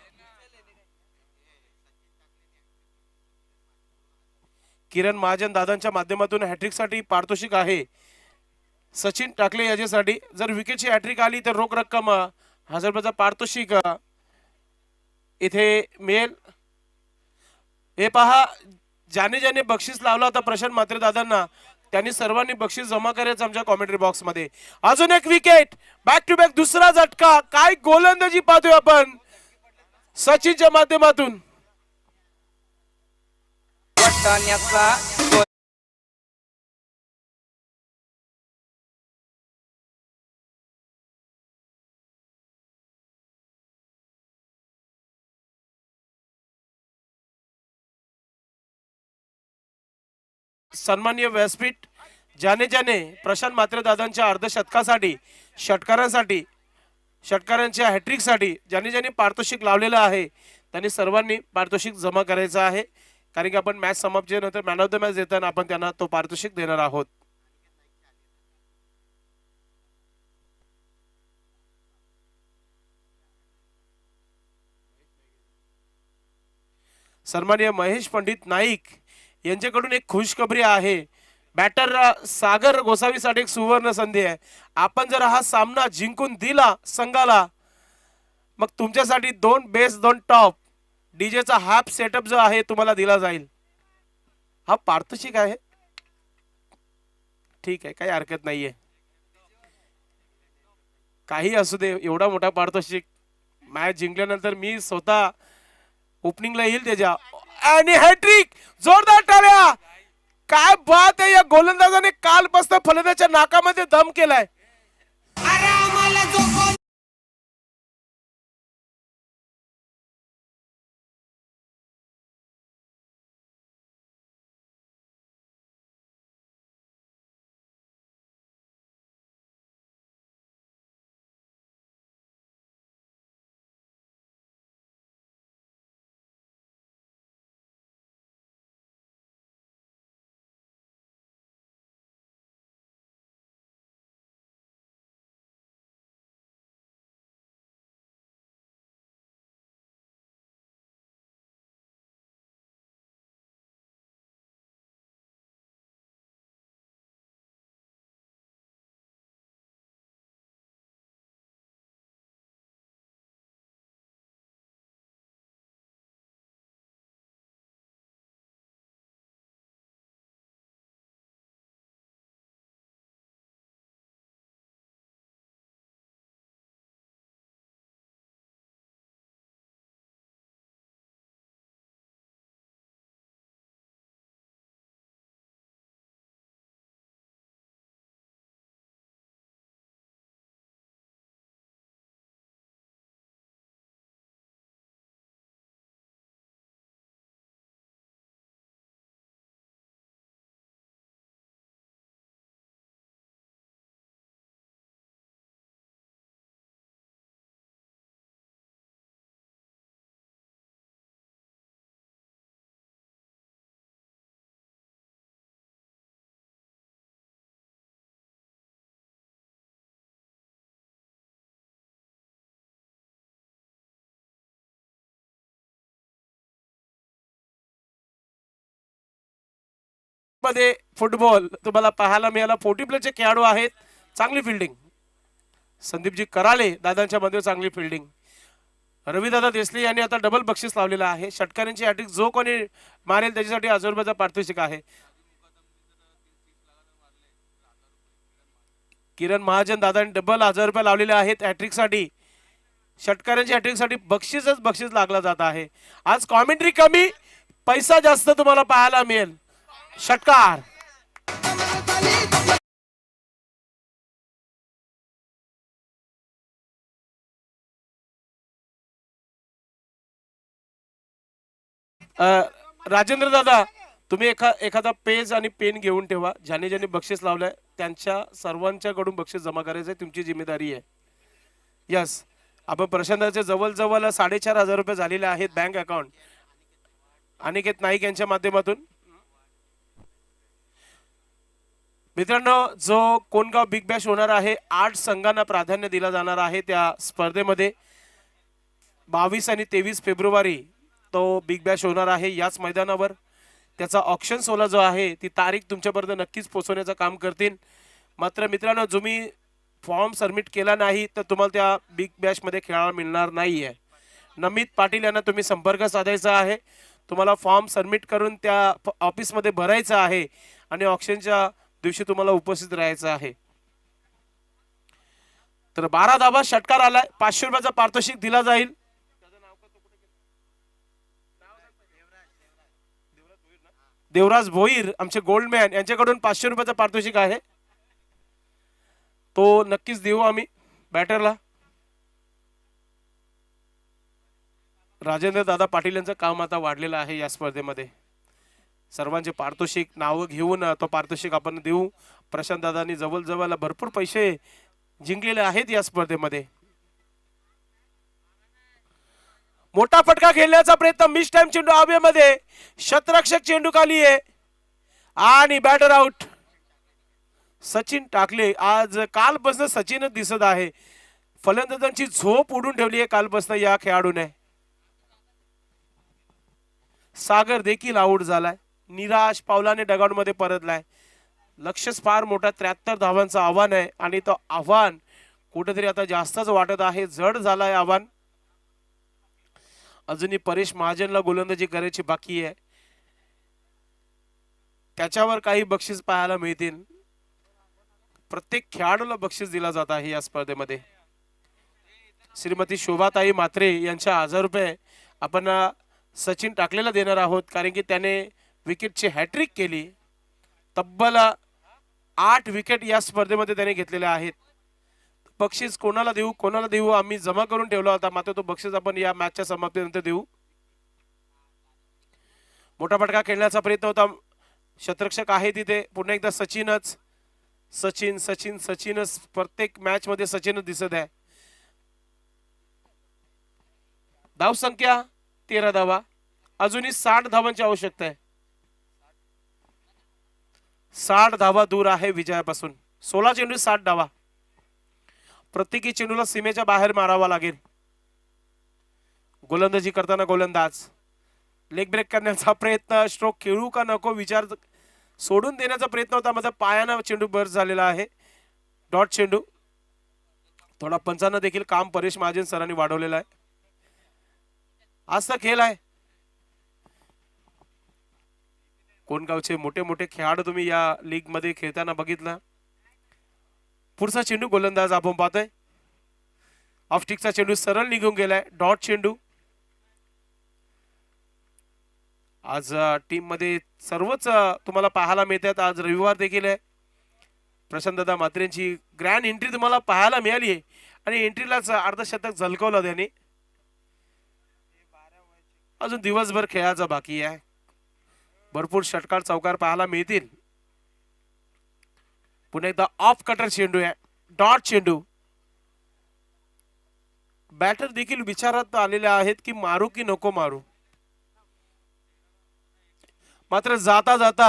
किरण महाजन दादांच्या माध्यमातून हॅट्रिक साठी पारितोषिक आहे सचिन टाकले याच्यासाठी. जर विकेटची हॅट्रिक आली तर रोख रक्कम 1000 रुपयाचा पारितोषिक इथे मिळेल. हे पहा, ज्याने ज्याने बक्षीस लावला होता प्रशांत म्हात्रे दादांना त्यांनी सर्वांनी बक्षीस जमा करायचं आमच्या कॉमेंट्री बॉक्स मध्ये. अजून एक विकेट, बॅक टू बॅक दुसरा झटका. काय गोलंदाजी पाहतोय आपण सचिनच्या माध्यमातून. सन्माननीय व्यासपीठ, ज्याने ज्याने प्रशांत म्हात्रे दादांच्या अर्धशतकासाठी षटकारांसाठी षटकारांच्या हॅट्रिकसाठी ज्याने ज्याने पारितोषिक लावलेलं आहे त्यांनी सर्वांनी पारितोषिक जमा करायचं आहे. कारण की आपण मॅच समाप्तीनंतर मॅन ऑफ द मॅच देताना आपण त्यांना तो पारितोषिक देणार आहोत. सन्माननीय महेश पंडित नाईक यांच्याकडून एक खुशखबरी आहे. बॅटर सागर गोसावीसाठी एक सुवर्ण संधी आहे. आपण जर हा सामना जिंकून दिला संघाला, मग तुमच्यासाठी 2 बेस 2 टॉप डीजेचा हाफ सेटअप जो आहे तुम्हाला दिला जाईल. हा पारितोषिक आहे, ठीक आहे, काही हरकत नाहीये. काही असू दे, एवढा मोठा पारितोषिक. मॅच जिंकल्यानंतर मी स्वतः ओपनिंगला येईल त्याच्या. आणि हॅट्रिक, जोरदार टाळ्या. काय बात आहे, या गोलंदाजाने कालपासून फलंदाच्या नाकामध्ये दम केलाय. मध्ये फुटबॉल तुम्हाला पाहायला मिळाला. 40 प्लेचे खेळाडू आहेत. चांगली फिल्डिंग संदीपजी कराले दादांच्या मध्ये, चांगली फिल्डिंग. रविदादा देसले यांनी आता डबल बक्षीस लावलेलं आहे. षटकारांची हॅट्रिक जो कोणी मारेल त्याच्यासाठी 1000 रुपयाचा पारितोषिक आहे. किरण महाजन दादांनी डबल 1000 रुपये लावलेले आहेत हॅट्रिक साठी. षटकारांची हॅट्रिक साठी बक्षीसच बक्षीस लागला जात आहे. आज कॉमेंट्री कमी, पैसा जास्त तुम्हाला पाहायला मिळेल. षटकार, राजेंद्र दादा तुम्ही एखादा पेज आणि पेन घेऊन ठेवा. ज्याने ज्याने बक्षीस लावलंय त्यांच्या सर्वांच्याकडून बक्षीस जमा करायचं तुमची जिम्मेदारी आहे. यस, आपण प्रशांताचे जवळ 4500 रुपये झालेले आहेत बँक अकाउंट अनिकेत नाईक यांच्या माध्यमातून. मित्रांनो, जो कोणगाव बिग बॅश होणार आहे, 8 संघांना प्राधान्य दिला जाणार आहे त्या स्पर्धेमध्ये. 22 आणि 23 फेब्रुवारी तो बिग बॅश होणार आहे याच मैदानावर. त्याचा ऑक्शन सोला जो आहे ती तारीख तुमच्यापर्यंत नक्कीच पोहोचवण्याचं काम करतील. मात्र मित्रांनो, तुम्ही फॉर्म सबमिट केला नाही तर तुम्हाला त्या बिग बॅश मध्ये खेळायला मिळणार नाहीये. नमित पाटील यांना तुम्ही संपर्क साधायचा आहे. तुम्हाला फॉर्म सबमिट करून त्या ऑफिसमध्ये भरायचा आहे आणि ऑक्शनच्या दिवशी तुम्हाला उपस्थित राहायचं आहे. तर 12 धावा षटकार आलाय. 500 रुपयाचा पारितोषिक दिला जाईल. देवराज भोईर आमचे गोल्डमॅन यांच्याकडून 500 रुपयाचा पारितोषिक आहे. तो नक्कीच देऊ आम्ही बॅटरला. राजेंद्र दादा पाटील यांचं काम आता वाढलेलं आहे या स्पर्धेमध्ये. सर्वांचे पारितोषिक नावं घेऊन तो पारितोषिक आपण देऊ. प्रशांत दादांनी जवळ भरपूर पैसे जिंकलेले आहेत या स्पर्धेमध्ये. मोठा फटका खेळण्याचा प्रयत्न. मिस टाइम चेंडू हवेमध्ये. शतरक्षक चेंडू खाली आहे आणि बॅटर आउट. सचिन टाकले. आज कालपासून सचिनच दिसत आहे. फलंदाजांची झोप उडून ठेवली आहे कालपासून या खेळाडूने. सागर देखील आउट झालाय. निराश पावलाने डगआउट मध्ये परतलाय. लक्षच फार मोठा 73 धावांचं आव्हान आहे आणि तो आव्हान कुठेतरी आता जास्तच वाटत आहे. जड झालाय आव्हान. अजूनही परेश महाजनला गोलंदाजी करायची बाकी आहे. त्याच्यावर काही बक्षीस पाहायला मिळतील. प्रत्येक खेळाडूला बक्षीस दिला जात आहे या स्पर्धेमध्ये. श्रीमती शोभाताई म्हात्रे यांच्या 1000 रुपये आपण सचिन टाकलेला देणार आहोत, कारण की त्याने विकेटची हॅट्रिक केली. तब्बल 8 विकेट या स्पर्धेमध्ये त्याने घेतलेल्या आहेत. बक्षीस कोणाला देऊ आम्ही जमा करून ठेवला होता, मात्र तो बक्षीस आपण या मॅचच्या समाप्तीनंतर देऊ. मोठा फटका खेळण्याचा प्रयत्न होता. शतरक्षक आहे तिथे. पुन्हा एकदा सचिनच प्रत्येक मॅच मध्ये सचिनच दिसत आहे. धाव संख्या 13 धावा. अजूनही 60 धावांची आवश्यकता आहे. 60 धावा दूर आहे विजयापासून. 16 चेंडू 60 धावा. प्रत्येकी चेंडूला सीमेच्या बाहेर मारावा लागेल. गोलंदाजी करताना गोलंदाज लेग ब्रेक करण्याचा प्रयत्न. स्ट्रोक खेळू का नको विचार सोडून देण्याचा प्रयत्न होता, मात्र पायानं चेंडू बर्स्ट झालेला आहे. डॉट चेंडू. थोडा पंचांना देखील काम परेश महाजन सरांनी वाढवलेला आहे. असा खेळ आहे. कोणगावचे मोठे मोठे खेळाडू तुम्ही या लीग मध्ये खेळताना बघितला. पुढचा चेंडू गोलंदाज आपण पाहतोय. ऑफस्टिकचा चेंडू सरळ निघून गेलाय. डॉट चेंडू. आज टीम मध्ये सर्वच तुम्हाला पाहायला मिळतात. आज रविवार देखील आहे. प्रशांतदादा म्हात्रेंची ग्रँड एंट्री तुम्हाला पाहायला मिळाली आहे आणि एंट्रीलाच अर्धशतक झलकवलं त्याने. अजून दिवसभर खेळायचा बाकी आहे. भरपूर षटकार चौकार पाहायला मिळतील. पुन्हा एकदा ऑफ कटर चेंडू आहे. डॉट चेंडू. बॅटर देखील विचारात आलेले आहेत की मारू की नको मारू, मात्र जाता जाता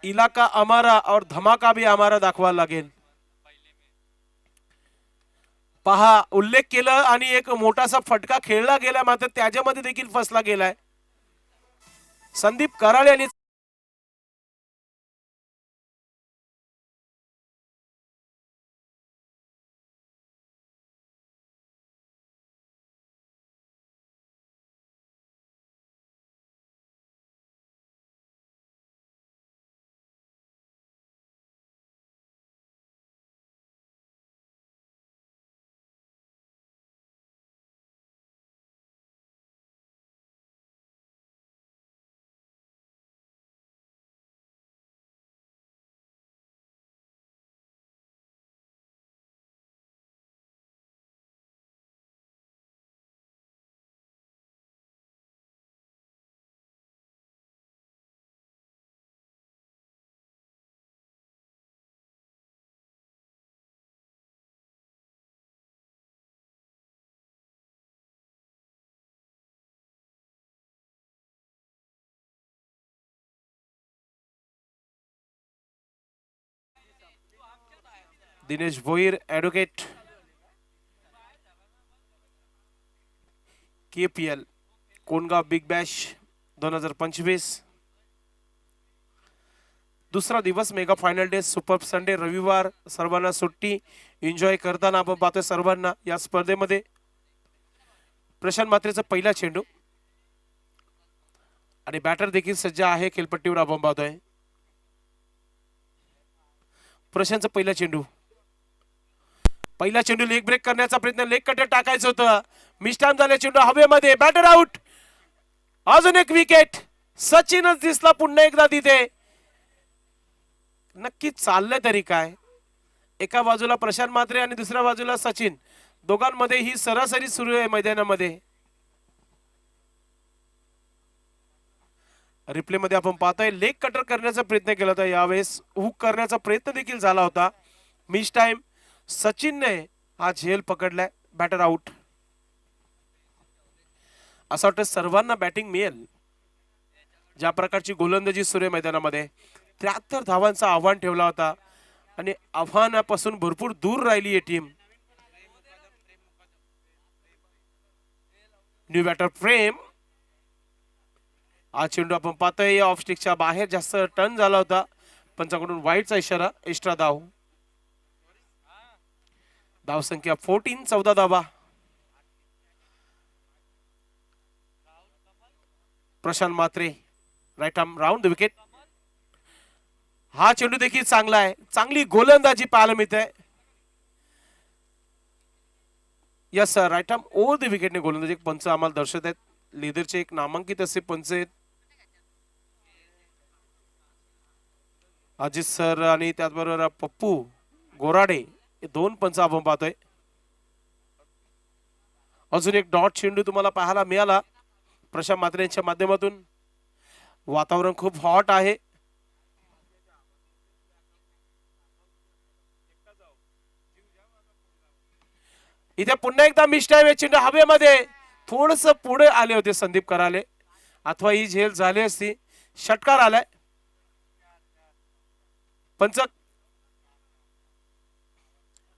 इलाका हमारा और धमाका भी हमारा दाखवायला लागेल. पहा, उल्लेख केला आणि एक मोठासा फटका खेळला गेला, मात्र त्याच्यामध्ये देखील फसला गेलाय. संदीप कराळे यांनी Dinesh Bhoir advocate KPL Kongaon big Bash 2025. दुसरा दिवस mega final day super Sunday रविवार. सर्वांना सुट्टी. एन्जॉय करताना आपण पाहतोय सर्वांना या स्पर्धेमध्ये. प्रशांत म्हात्रेचा पहिला चेंडू. आणि बॅटर देखील सज्ज आहे. खेळपट्टीवर आपण पाहतोय प्रशांतचा पहिला चेंडू लेग ब्रेक करण्याचा प्रयत्न, लेग कटर टाकायचं होतं, मिस्टाम झाले, चेंडू हवेमध्ये, बॅटर आउट. अजून एक विकेट. सचिनच दिसला पुन्हा एकदा तिथे. नक्की चाललंय तरी काय. एका बाजूला प्रशांत म्हात्रे आणि दुसऱ्या बाजूला सचिन, दोघांमध्ये ही सरासरी सुरू आहे मैदानामध्ये. रिप्ले मध्ये आपण पाहतोय लेग कटर करण्याचा प्रयत्न केला होता, यावेळेस हुक करण्याचा प्रयत्न देखील झाला होता. Miss time. सचिनने हा झेल पकडलाय. Batter out. असं वाटतं सर्वांना बॅटिंग मिळेल. ज्या प्रकारची गोलंदाजी सुरू आहे मैदानामध्ये, 73 धावांचा आव्हान ठेवला होता आणि आव्हानापासून भरपूर दूर राहिली आहे टीम. New batter frame. हा चेंडू आपण पाहतोय ऑफ स्टिकच्या बाहेर जास्त टर्न झाला होता. पंचाकडून वाईटचा इशारा. एक्स्ट्रा धाव. धाव संख्या 14, 14 धावा. Prashant Mhatre right arm round the wicket. हा चेंडू देखील चांगला आहे. चांगली गोलंदाजी पाहायला मिळते. Yes sir, right arm over the विकेटने गोलंदाजी पंच आम्हाला दर्शवत आहेत. लिडरचे एक नामांकित असे पंच आहेत, अजित सर आणि त्याचबरोबर पप्पू गोराडे, हे दोन पंच आपण पाहतोय. अजून एक डॉट चेंडू तुम्हाला पाहायला मिळाला प्रशांत म्हात्रे यांच्या माध्यमातून. वातावरण खूप हॉट आहे. इथे पुन्हा एकदा मिस टाइम. चेंडू हवेमध्ये, थोडस पुढे आले होते संदीप कराले, अथवा ही झेल झाली असती. षटकार आलाय. पंच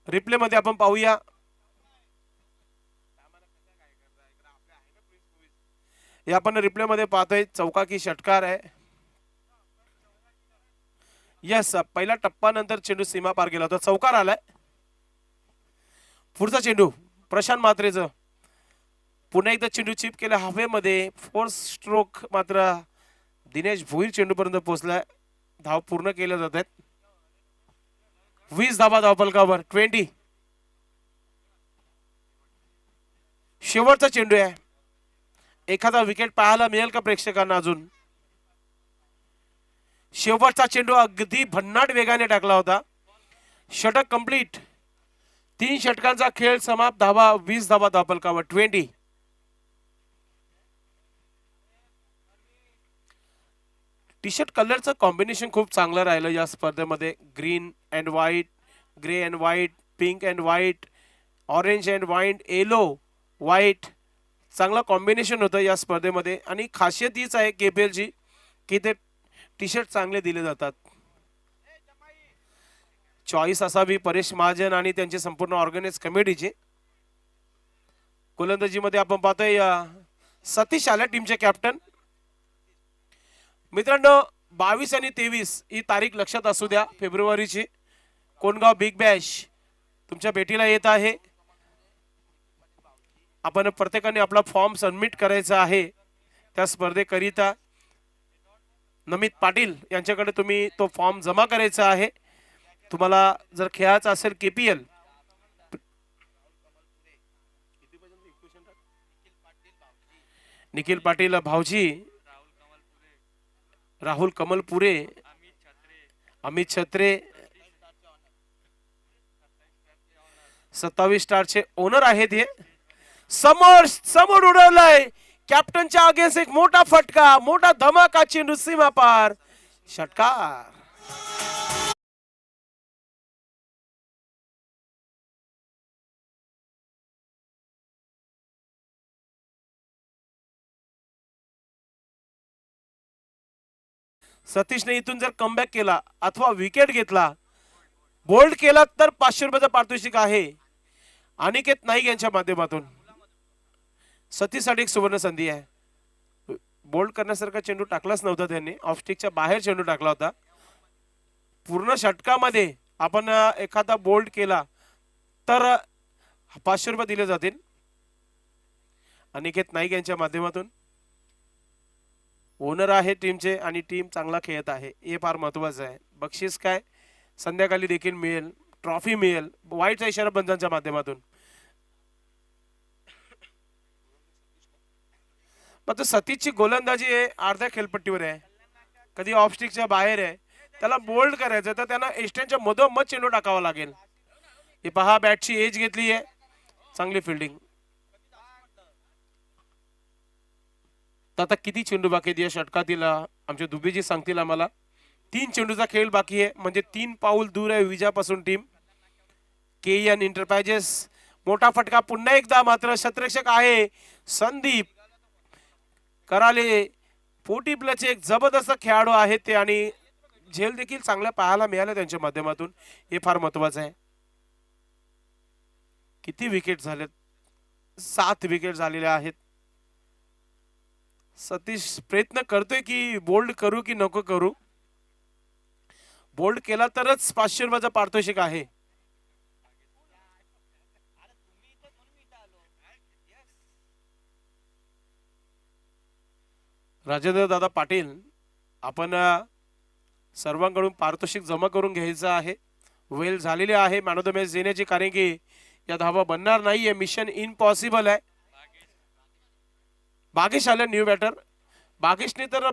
रिप्ले मध्ये आपण पाहूया. हे आपण रिप्ले मध्ये पाहतोय चौका की षटकार आहे. यस, पहिला टप्पा नंतर चेंडू सीमा पार गेला होता. चौकार आलाय. पुढचा चेंडू प्रशांत म्हात्रेचं. पुन्हा एकदा चेंडू चिप केला हवेमध्ये. फोर्स स्ट्रोक मात्र दिनेश भोईर चेंडू पर्यंत पोहोचलाय. धाव पूर्ण केल्या जात आहेत. 20 धावा धावफलकावर. 20. शेवटचा चेंडू आहे. एखादा विकेट पाहायला मिळेल का प्रेक्षकांना अजून. शेवटचा चेंडू अगदी भन्नाट वेगाने टाकला होता. षटक कंप्लीट. 3 षटकांचा खेळ समाप्त. धावा 20 धावा धावफलकावर. 20. टी शर्ट कलरचं कॉम्बिनेशन खूप चांगलं राहिलं या स्पर्धेमध्ये. Green and white, grey and white, pink and white, orange and white, yellow white, चांगलं कॉम्बिनेशन होतं या स्पर्धेमध्ये. आणि खासियत हीच आहे KPL ची की ते टी शर्ट चांगले दिले जातात. चॉईस असावी परेश महाजन आणि त्यांची संपूर्ण ऑर्गनाइज कमिटीची. गोलंदाजीमध्ये आपण पाहतोय सतीश आल्या टीमचे कॅप्टन. मित्रांनो, 22 आणि 23 ही तारीख लक्षात असू द्या. फेब्रुवारीची कोणगाव बिग बॅश तुमच्या भेटीला येत आहे. आपण प्रत्येकाने आपला फॉर्म सबमिट करायचा आहे त्या स्पर्धेकरिता. नमित पाटील यांच्याकडे तुम्ही तो फॉर्म जमा करायचा आहे. तुम्हाला जर खेळायचा असेल KPL, निखिल पाटील भाऊजी, राहुल कमलपुरे, अमित छत्रे, 27 स्टारचे ओनर आहेत. हे समोर उडवलाय कॅप्टनच्या अगेन्स्ट. एक मोठा फटका, मोठा धमाका, चेंडू सीमा पार. षटकार. सतीशने इथून जर कमबॅक केला अथवा विकेट घेतला, बोल्ड केला तर 500 रुपयाचं पारितोषिक आहे. अनिकेत नाईक यांच्या माध्यमातून सतीशसाठी एक सुवर्ण संधी आहे. बोल्ड करण्यासारखा चेंडू टाकलाच नव्हता त्यांनी. ऑफ स्टिकच्या बाहेर चेंडू टाकला होता. पूर्ण षटकामध्ये आपण एखादा बोल्ड केला तर 500 रुपये दिले जातील. अनिकेत नाईक यांच्या माध्यमातून ओनर आहे टीमचे आणि टीम चांगला खेळत आहे, हे फार महत्वाचं आहे. बक्षीस काय संध्याकाळी देखील मिळेल, ट्रॉफी मिळेल. वाईटचा इशारा बंधांच्या माध्यमातून. पण सतीशची गोलंदाजी आहे अर्ध्या खेळपट्टीवर आहे, कधी ऑफस्टिकच्या बाहेर आहे. त्याला बोल्ड करायचं तर त्यांना एस्टनच्या मधोमध चेंडू टाकावा लागेल. हे पहा बॅटची एज घेतली आहे, चांगली फिल्डिंग. तर आता किती चेंडू बाकी आहेत या षटकातील आमचे दुबेजी सांगतील आम्हाला. 3 चेंडूचा खेळ बाकी आहे, म्हणजे 3 पाऊल दूर आहे विजयापासून टीम. KN enterprises. मोठा फटका पुन्हा एकदा, मात्र शतरक्षक आहे संदीप कराले. 40+ एक जबरदस्त खेळाडू आहेत ते आणि झेल देखील चांगल्या पाहायला मिळाल्या त्यांच्या माध्यमातून, हे फार महत्वाचं आहे. किती विकेट झालेत? 7 विकेट झालेल्या आहेत. सतीश प्रयत्न करतोय की बोल्ड करू की नको करू. बोल्ड केला तरच 500 रुपयाचा पारितोषिक आहे. राजेंद्र दादा पाटील, आपण सर्वांकडून पारितोषिक जमा करून घ्यायचं आहे. वेळ झालेली आहे मॅन ऑफ द मॅच देण्याची, कारण की या धावा बनणार नाहीये, मिशन इम्पॉसिबल आहे. बागेश आल्या न्यू बॅटर. बागेशने तर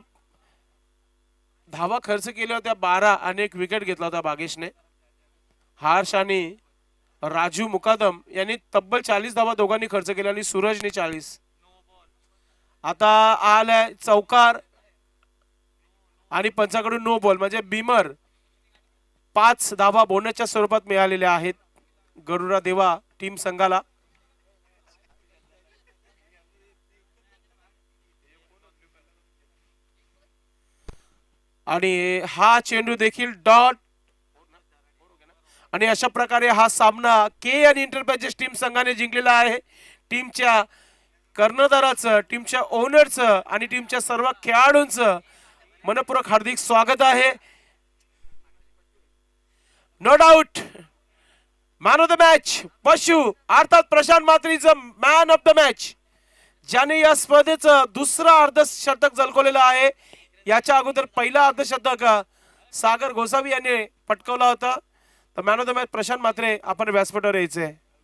धावा खर्च केल्या होत्या 12 आणि 1 विकेट घेतला होता बागेशने. हर्ष आणि राजू मुकादम यांनी तब्बल 40 धावा दोघांनी खर्च केल्या आणि सूरजने 40. आता आलाय चौकार आणि पंचाकडून नो बॉल, म्हणजे बीमर. 5 धावा बोनसच्या स्वरूपात मिळालेल्या आहेत गरुडा देवा टीम संघाला. आणि हा चेंडू देखील डॉट. आणि अशा प्रकारे हा सामना KN एंटरप्राइजेस टीम संघाने जिंकलेला आहे. टीमच्या कर्णधाराचं, टीमच्या ओनरचं आणि टीमच्या सर्व खेळाडूंचं मनपूर्वक हार्दिक स्वागत आहे. No doubt man of the match पशु, अर्थात प्रशांत मात्रीचं मॅन ऑफ द मॅच, ज्याने या स्पर्धेचं दुसरं अर्धशतक झळकवलेलं आहे. याच्या अगोदर पहिला अर्धशतक सागर गोसावी यांनी पटकावला होता. तर man of the match Prashant Mhatre, आपण व्यासपीठावर यायचंय.